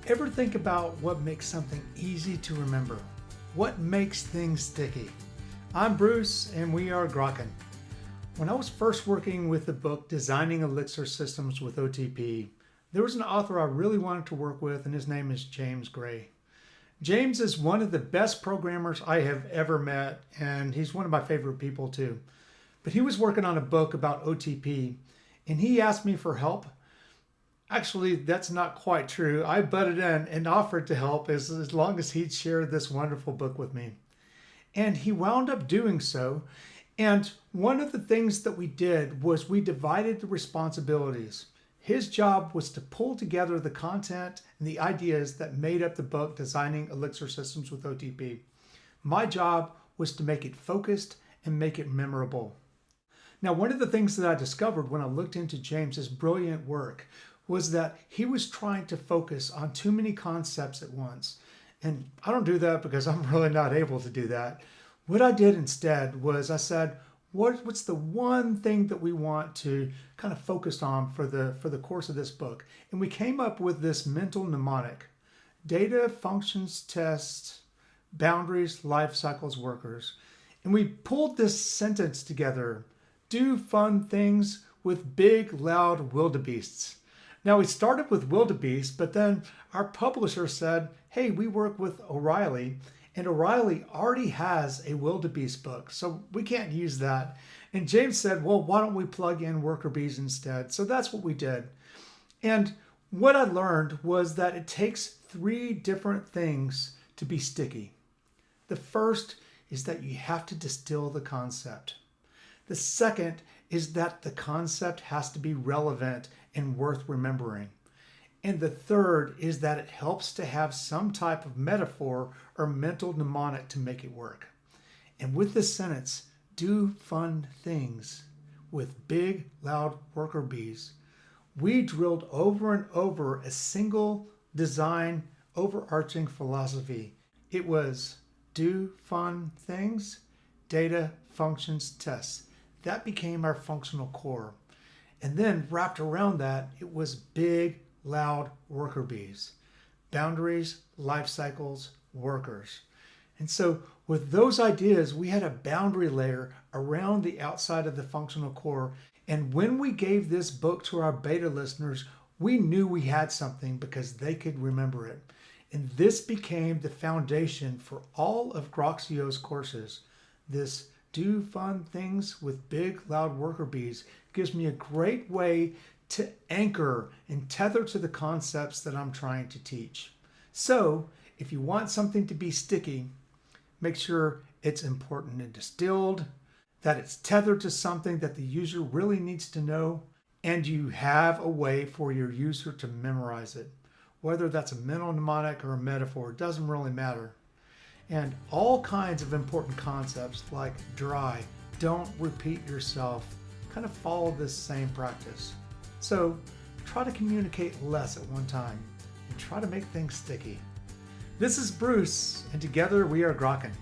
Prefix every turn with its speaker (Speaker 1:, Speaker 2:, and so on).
Speaker 1: Ever think about what makes something easy to remember? What makes things sticky? I'm Bruce and we are Grokin. When I was first working with the book Designing Elixir Systems with OTP, there was an author I really wanted to work with, and his name is James Gray. James is one of the best programmers I have ever met, and he's one of my favorite people too. But he was working on a book about OTP, and he asked me for help. Actually, that's not quite true. I butted in and offered to help as long as he'd share this wonderful book with me. And he wound up doing so. And one of the things that we did was we divided the responsibilities. His job was to pull together the content and the ideas that made up the book Designing Elixir Systems with OTP. My job was to make it focused and make it memorable. Now, one of the things that I discovered when I looked into James's brilliant work was that he was trying to focus on too many concepts at once. And I don't do that because I'm really not able to do that. What I did instead was I said, what's the one thing that we want to kind of focus on for the course of this book? And we came up with this mental mnemonic: data, functions, tests, boundaries, life cycles, workers. And we pulled this sentence together: do fun things with big, loud wildebeests. Now, we started with wildebeest, but then our publisher said, hey, we work with O'Reilly, and O'Reilly already has a wildebeest book, so we can't use that. And James said, well, why don't we plug in worker bees instead? So that's what we did. And what I learned was that it takes three different things to be sticky. The first is that you have to distill the concept. The second is that the concept has to be relevant and worth remembering. And the third is that it helps to have some type of metaphor or mental mnemonic to make it work. And with this sentence, do fun things with big, loud worker bees, we drilled over and over a single design overarching philosophy. It was do fun things, data, functions, tests. That became our functional core. And then wrapped around that, it was big, loud worker bees, boundaries, life cycles, workers. And so with those ideas, we had a boundary layer around the outside of the functional core. And when we gave this book to our beta listeners, we knew we had something because they could remember it. And this became the foundation for all of Groxio's courses. This do fun things with big, loud worker bees gives me a great way to anchor and tether to the concepts that I'm trying to teach. So if you want something to be sticky, make sure it's important and distilled, that it's tethered to something that the user really needs to know, and you have a way for your user to memorize it. Whether that's a mental mnemonic or a metaphor, it doesn't really matter. And all kinds of important concepts like dry, don't repeat yourself, kind of follow this same practice. So try to communicate less at one time and try to make things sticky. This is Bruce, and together we are Grokin.